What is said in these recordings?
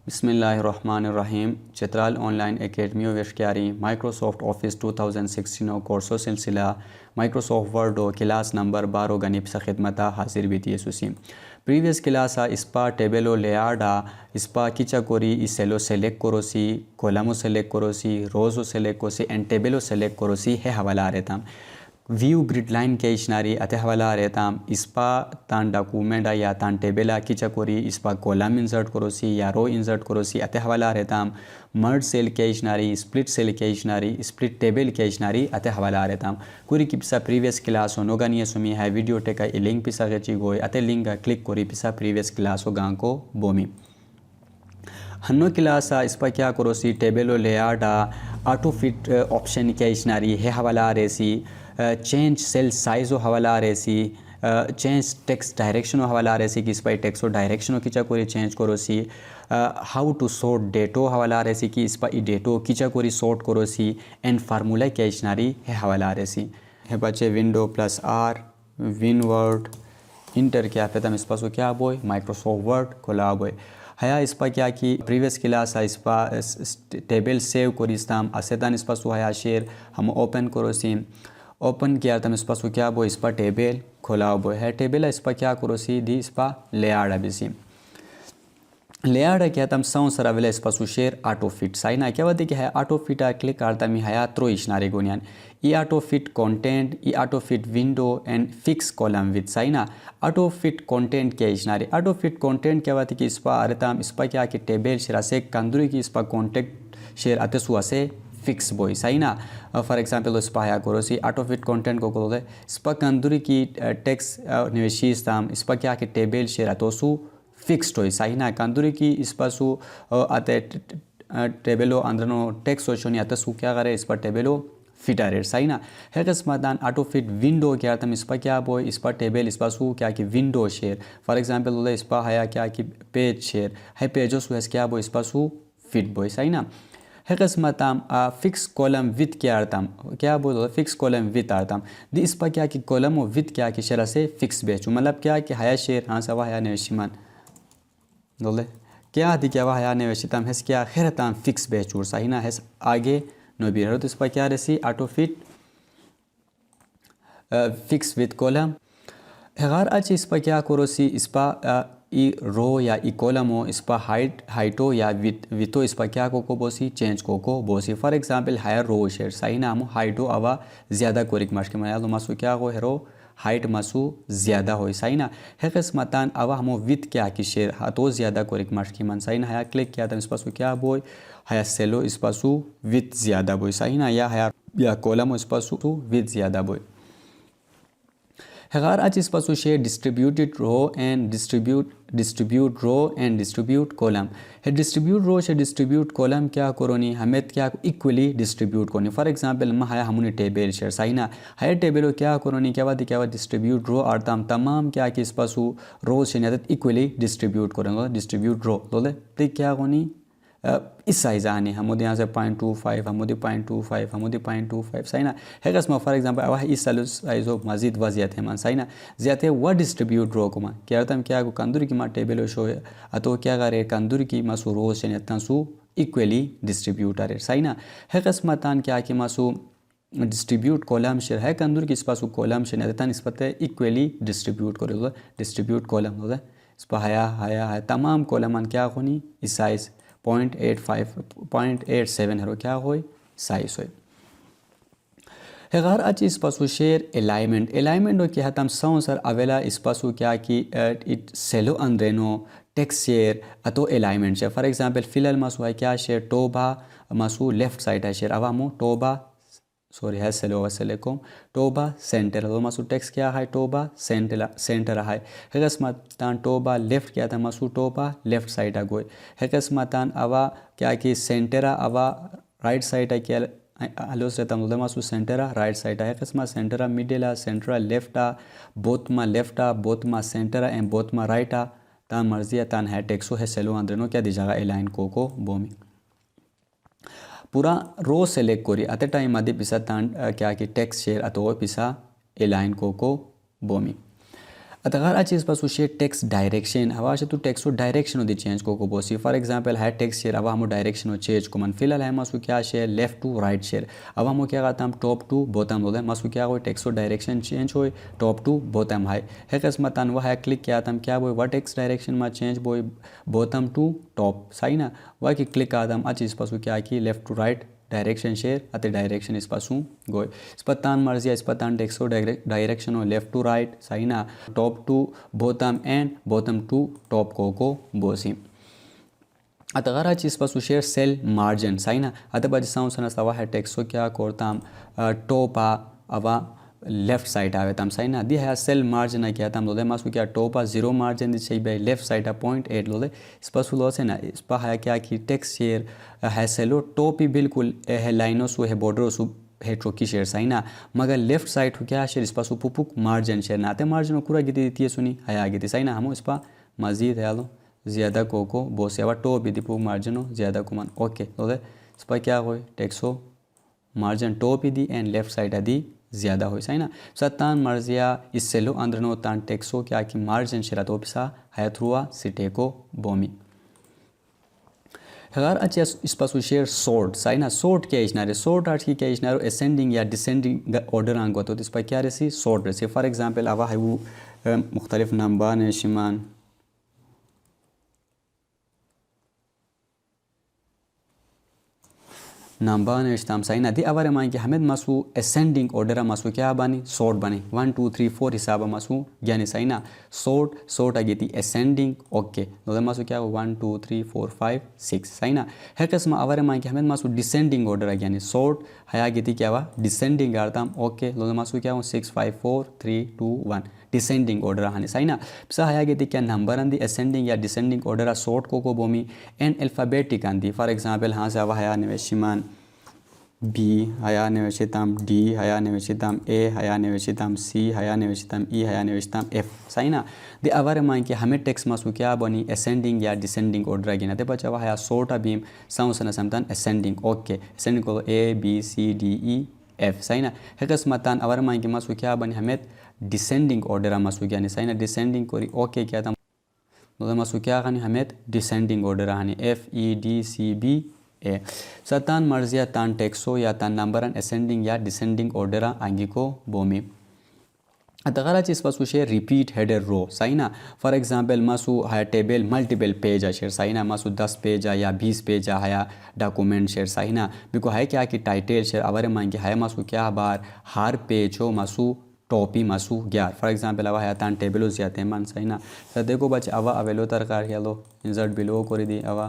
बिस्मिल्लाहिर्रहमानिर्रहीम Chitral online academy वेशक्यारी Microsoft Office 2016 कोर्सो सिलसिला माइक्रोसॉफ्ट वर्ड क्लास नंबर 12 गनिब से खिदमता हाजिर बीती सुसी प्रीवियस क्लास इस्पा टेबलो लेआडा इस्पा किचा कोरी इसेलो सेलेक्ट करोसी कोलमो सेलेक्ट करोसी रोजो सेलेक्ट कोसी एंड टेबलो सेलेक्ट करोसी है हवाला रहता व्यू ग्रिड लाइन के इशनारी अते हवाला रहता इस्पा तान डॉक्यूमेंट या तान टेबला किचा कोरी इस्पा कॉलम इंसर्ट करोसी या रो इंसर्ट करोसी अते हवाला रहता मर्ज सेल के इशनारी स्प्लिट सेल के इशनारी स्प्लिट टेबल के इशनारी अते हवाला रहता कुरी की पिसा प्रीवियस क्लास हो नोगानिया सुमी है वीडियो टेका लिंक पिसा गची गोय अते लिंक क्लिक कोरी पिसा प्रीवियस क्लास हो गां को बोमी हन्नो क्लास इस्पा क्या करोसी टेबलो लेआडा ऑटो फिट ऑप्शन के इशनारी है हवाला रेसी चेंज सेल साइज़ो हवाला रेसी चेंज टेक्स्ट डायरेक्शन हवाला रेसी कि इस पर टेक्स्ट डायरेक्शन किचा कोरी चेंज करोसी हाउ टू सॉर्ट डेटो हवाला रेसी कि इस पर डेटो किचा कोरी सॉर्ट करोसी एंड फार्मूला के इशनारी है हवाला रेसी है बच्चे window plus R winword enter क्या पे तम इस पास क्या बोय माइक्रोसॉफ्ट वर्ड खोला बोय हया इस पर क्या कि प्रीवियस क्लास इस पर टेबल सेव करिस्ताम असेदान इस पास हया शेयर हम ओपन करोसी ओपन किया तम इस पास क्या बो इस पर टेबल खोला बो है टेबल इस पर क्या करोसी दी इस पर लेआड़ा बिसी लेआड़ा क्या तम सौ सर अवेले इस पास शेयर ऑटो फिट साइना क्या होती कि है ऑटो फिट आ क्लिक करता मी हया त्रो इशनारे गोनियान ई ऑटो फिट कंटेंट ई auto fit window and fix column width साइना ऑटो फिट कंटेंट क्या इशनारे ऑटो फिट कंटेंट क्या होती कि इस पर अरेताम इस पर क्या कि टेबल शेरा से कंदुरी की इस पर कॉन्टेक्ट शेयर आते सुआ से फिक्स बोई सही ना फॉर एग्जांपल इस पर करोसी ऑटो फिट कंटेंट को करो इस पर कंदुरी की टेक्स निवेशीज ताम इस पर क्या कि टेबल शेयर आतोसु फिक्स्ड हो सही ना कंदुरी की इस पर सु आते टेबलो अंदरनो टेक्स होशोनी आते सु क्या करे इस पर टेबलो फिटर सही ना है किस्मतान ऑटो फिट विंडो क्या तम इस पर क्या बोई इस पर टेबल इस पर सु क्या कि विंडो शेयर फॉर एग्जांपल इस पर हया क्या कि पेज शेयर है पेजो सु क्या बोई इस पर सु फिट बोई सही ना है किस्मताम फिक्स कॉलम विथ क्या आरताम क्या बोलो फिक्स कॉलम विथ आरताम दी इस पर क्या कि कॉलम और विथ क्या कि शरा से फिक्स बेचू मतलब क्या कि हया शेयर हाँ सवा हया नेशिमान बोले क्या दी क्या हया नेशिताम है क्या खैरताम फिक्स बेचूर सही ना है आगे नो भी तो इस पर क्या रेसी auto fit fix width column हर अच्छी इस पर क्या करोसी इस पर ई रो या ई कॉलमो इस पर हाइटो या विथो इस पर क्या को बोसी चेंज को बोसी फॉर एग्जांपल हायर रो शेयर सही ना हम हाइटो अवा ज़्यादा कोरिक मार्च के मया मासू क्या हो हेरो हाइट मासू ज़्यादा हो सही ना है किस्मतान अवा हम विथ क्या कि शेयर हाँ तो ज़्यादा कोरिक मार्च की मन सही ना हया क्लिक किया था इस पासू क्या बोई हया सेलो इस पासू विथ ज़्यादा बोई सही ना या हया या कॉलमो इस पासू विथ ज़्यादा बोई हगार आज इस पासू शेयर distributed row and distribute row and distribute column है डिस्ट्रीब्यूट रो से डिस्ट्रीब्यूट कॉलम क्या करोनी हमें क्या इक्वली डिस्ट्रीब्यूट करनी फॉर एग्जांपल मैं हया हमने टेबल शेयर सही ना हायर टेबल क्या करोनी क्या बात डिस्ट्रीब्यूट रो आरताम तमाम क्या कि इस पासू रो से इक्वली डिस्ट्रीब्यूट करेंगे डिस्ट्रीब्यूट रो बोले क्या कोनी इस साइज़ आने हम यहाँ से 0.25 हम 0.25 हम 0.25 सही ना है कसम फॉर एग्जांपल अब इस साइज़ हो मजीद वजियत है मन सही ना ज़्यादा वह डिस्ट्रीब्यूट रो को माँ क्या होता है क्या कंदूरी की माँ टेबल शो है तो क्या करे कंदूरी की मासू रोज से इतना सू इक्वली डिस्ट्रीब्यूट अरे सही ना है कसमतान क्या कि मासू डिस्ट्रीब्यूट कॉलम शेयर है कंदूरी की इस पासू कॉलम शेयर देता इस पर इक्वली डिस्ट्रीब्यूट करे डिस्ट्रीब्यूट कॉलम होता है इस पर हया तमाम कॉलम क्या होनी इस साइज़ 0.87 है क्या हो साइज हो हर अच्छी इस पासू शेयर अलाइनमेंट हो क्या तम सौ सर अवेला इस पासू क्या कि इट सेलो अंद्रेनो टेक्स्ट शेयर अतो अलाइनमेंट शेयर फॉर एग्जांपल फिलहाल मासू है क्या शेयर टोबा मासू लेफ्ट साइड है शेयर अवामो टोबा सॉरी है सेलो वसलेकुम टोबा सेंटर तो मासू टेक्स्ट क्या है टोबा सेंटर है हेकस्मतान टोबा लेफ्ट क्या था मासू टोबा लेफ्ट साइड है गोई हेकस्मतान अवा क्या कि सेंटरा अवा राइट साइड है क्या हलो से तम मासू सेंटरा राइट साइड है हेकस्मा सेंटरा मिडिल सेंटरा लेफ्टा बोथमा लेफ्टा बोथमा सेंटरा एंड बोथमा राइटा तान मर्जी तान है टेक्सो है सेलो अंदरनो क्या दी जगह एलाइन को बोमी पूरा रो सेलेक्ट करी अते टाइम आदि पिसा तान क्या कि टेक्स्ट शेयर अतो पिसा एलाइन को बोमी अतगार अच्छी इस पास उसे टेक्स्ट डायरेक्शन हवा से तो टेक्स्ट डायरेक्शन होती चेंज को बोसी फॉर एग्जांपल है टेक्स्ट शेयर अब हम डायरेक्शन हो चेंज को मन फिलहाल है मासू क्या शेयर लेफ्ट टू राइट शेयर अब हम क्या कहता हम टॉप टू बॉटम बोले मासू क्या हो टेक्स्ट डायरेक्शन चेंज हो टॉप टू बॉटम है किस्मतन वह है क्लिक किया हम क्या बोई वह टेक्स्ट डायरेक्शन में चेंज बोई बॉटम टू टॉप सही ना वह की क्लिक आता हम अच्छी इस पास क्या की लेफ्ट टू राइट डायरेक्शन शेयर अते डायरेक्शन इस पासू गोय इस पतान मर्जी इस पतान टेक्सो डायरेक्शन हो लेफ्ट टू राइट सही ना top to bottom and bottom to top को बोसी अतगार इस पासू शेयर सेल मार्जिन सही ना अत बज साउंड सवा है टेक्सो क्या कोरताम टॉपा अवा लेफ्ट साइड आवे तम सही ना दी है सेल मार्जिन क्या तम लोले मासु क्या टॉपा 0 मार्जिन दी छै बे लेफ्ट साइड 0.8 लोले इस पर सुलो से ना इस पर है क्या कि टेक्स्ट शेयर है सेलो टॉप ही बिल्कुल है लाइनो सु है बॉर्डर सु है ट्रोकी शेयर सही ना मगर लेफ्ट साइड हो क्या शेयर इस पर सु पुपुक मार्जिन शेयर ना ते मार्जिन पूरा गिती दी सुनी है आगे दी सही ना हम इस पर मजीद है लो ज़्यादा को बोसेवा टॉप भी दी पुक मार्जिन हो ज़्यादा को मन ओके लोले इस पर क्या हो टेक्सो मार्जिन टॉप ही दी एंड लेफ्ट साइड दी ज़्यादा हो सही ना सत्तान मर्जिया इससे लो अंदर नो तान टेक्सो क्या कि मार्जिन शेरा तो पिसा है थ्रुआ सिटे को बोमी अगर अच्छे इस पास शेयर सोर्ट सही ना सोर्ट क्या इश्नारे सोर्ट आर्ट की क्या इश्नारे असेंडिंग या डिसेंडिंग ऑर्डर आंगो तो इस पर क्या रसी सोर्ट रसी फॉर एग्जांपल आवा है वो मुख्तलिफ नंबर नशिमान नंबर नेश्ताम सही ना दी अवर मान कि हमें मासू असेंडिंग ऑर्डर मासू क्या बनी सोर्ट बनी 1 2 3 4 हिसाब मासू यानी सही ना सोर्ट आगे थी असेंडिंग ओके तो मासू क्या 1 2 3 4 5 6 सही ना है कसम अवर मान कि हमें मासू डिसेंडिंग ऑर्डर यानी सोर्ट है आगे थी क्या हुआ डिसेंडिंग आरताम ओके तो मासू क्या 6 5 4 3 2 1 डिसेंडिंग ऑर्डर हानि सही ना पिसा है आगे थी क्या नंबर अंदी असेंडिंग या डिसेंडिंग ऑर्डर सोर्ट को बोमी एंड अल्फाबेटिक अंदी फॉर एग्जांपल हाँ से आवा हया निवेशिमान बी हया निवेशितम डी हया निवेशितम ए हया निवेशितम सी हया निवेशितम ई हया निवेशितम एफ सही ना दे अवर मान कि हमें टेक्स्ट मासू क्या बनी असेंडिंग या डिसेंडिंग ऑर्डर गिना ते बचा हया सोर्ट बीम साउंड सन समतन असेंडिंग ओके असेंडिंग को A B C D E F सही ना है किस्मतन अवर मान कि मासू क्या बनी हमें डिसेंडिंग ऑर्डर मासू क्या सही ना डिसेंडिंग कोरी ओके क्या था तो मासू क्या खानी हमें डिसेंडिंग ऑर्डर हानि F E D C B A सतान मर्जिया तान टेक्सो या तान नंबर असेंडिंग या डिसेंडिंग ऑर्डर आंगी को बोमी अतगारा चीज पासू शेयर रिपीट हेडर रो सही ना फॉर एग्जांपल मासू है टेबल मल्टीपल पेज शेयर सही ना मासू 10 पेज या 20 पेज है डॉक्यूमेंट शेयर सही ना बिको है क्या कि टाइटल शेयर अवर मांगे है मासू क्या बार हर पेज हो मासू टॉपी मासू ग्यार फॉर एग्जांपल अवा है तान टेबल जाते मन सही ना तो देखो बच्चे अवा अवेलो तरकार हेलो इंसर्ट बिलो कर दी अवा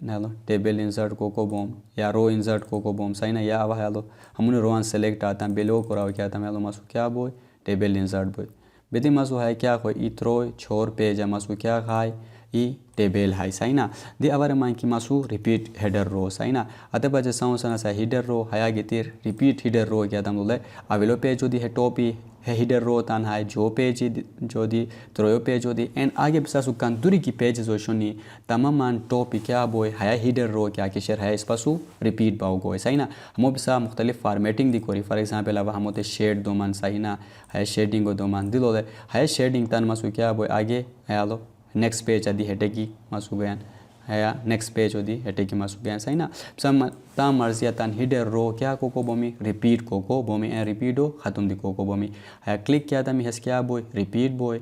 हेलो टेबल इंसर्ट को बोम या रो इंसर्ट को बोम सही ना या अवा हेलो हमने रोन सेलेक्ट आता बिलो कराओ क्या था हेलो मासू क्या बोय टेबल इंसर्ट बोय बेदी मासू है क्या कोई इत्रो छोर पेज मासू क्या खाए ई टेबल है सही ना दी अवर मान की मासू रिपीट हेडर रो सही ना अते बजे साउंड सना सा हिडर रो हया गितिर रिपीट हिडर रो क्या तम बोले अवेलो पेज जो दी है टॉपी है हिडर रो तान है जो पेज जो दी त्रोयो पेज जो दी एंड आगे बिसा सुकान दूरी की पेज जो शुनी तमाम मान टॉपी क्या बोय है हिडर रो क्या किशर है इस पासू रिपीट बाउ गो सही ना हम बिसा मुख्तलिफ फॉर्मेटिंग दी कोरी फॉर एग्जांपल अब हम होते शेड दो मन सही ना है शेडिंग को दो मन दिलो है शेडिंग तान मासू क्या बोय आगे है लो नेक्स्ट पेज आदि हेटेकी मासू गयान है नेक्स्ट पेज होती हेटेकी मासू गयान सही ना सम ताम मर्जिया तान हिडर रो क्या को बोमी रिपीट को बोमी एंड रिपीट हो ख़त्म दी को बोमी है क्लिक किया था मिस क्या बोय रिपीट बोय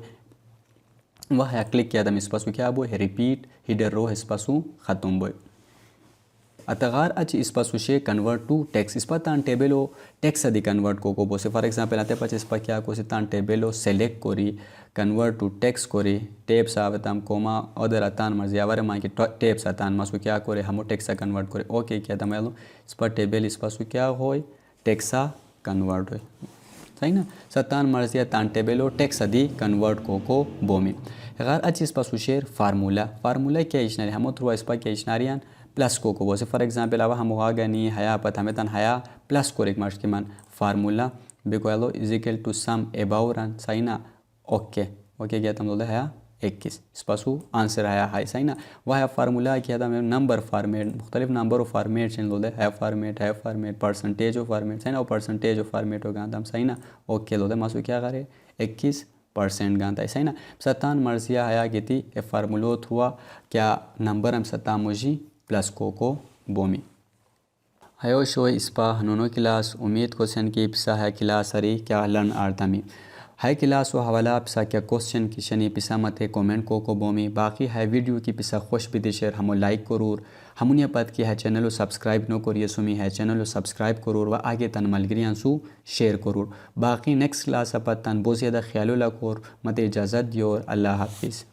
वह है क्लिक किया था मिस पासू क्या बोय रिपीट हिडर रो इस पासू ख़त्म बोय अतगार अच्छी इस पासू शे कन्वर्ट टू टेक्स्ट इस पर तान टेबलो टेक्स्ट अदी कन्वर्ट को बोसे फॉर एग्जांपल आते पास इस पर क्या को से तान टेबलो सेलेक्ट करी कन्वर्ट टू टेक्स्ट करी टेप्स आवताम कोमा अदर अतान मर्जी आवर मान की टेप्स अतान मासू क्या करे हम टेक्सा कन्वर्ट करे ओके क्या था मैं इस पर टेबल इस पासू क्या हो टेक्सा कन्वर्ट हो सही ना सतान मर्जी तान टेबलो टेक्स अदी कन्वर्ट को बोमी अगर अच्छी इस पासू शेर फार्मूला क्या इश्नारी हम थ्रू इस पर क्या इश्नारियान प्लस को बोसे फॉर एग्जांपल अब हम हुआ गनी हया पत हमें तन हया प्लस को एक मार्क्स के मान फार्मूला बिको is equal to sum above run सही ना ओके क्या तुम बोले हया 21 इस पासू आंसर आया है सही ना वह फार्मूला किया था मैं नंबर फार्मेट मुख्तलिफ नंबर ऑफ फार्मेट चेंज लोले है फार्मेट परसेंटेज ऑफ फार्मेट सही ना परसेंटेज ऑफ फार्मेट होगा हम सही ना ओके लोले मासू क्या करे 21 परसेंट गांता सही ना सतान मर्जिया हया गिती ए फार्मूलोत हुआ क्या नंबर हम सता मुझी प्लस को बोमी हयो शो इस्पा हनोनो क्लास उम्मीद क्वेश्चन की पिसा है क्लास हरी क्या लर्न आर्तमी है क्लास व हवाला पिसा क्या क्वेश्चन की शनि पिसा मते कमेंट को बोमी बाकी है वीडियो की पिसा खुश भी शेयर हमो लाइक करूर हमुनिया पद की है चैनल सब्सक्राइब नो करिए सुमी है चैनल सब्सक्राइब करूर व आगे तन मलगिरियां सु शेयर करूर बाकी नेक्स्ट क्लास अपन बहुत ज़्यादा ख्याल लकोर मते इजाज़त दियोर अल्लाह हाफिज़।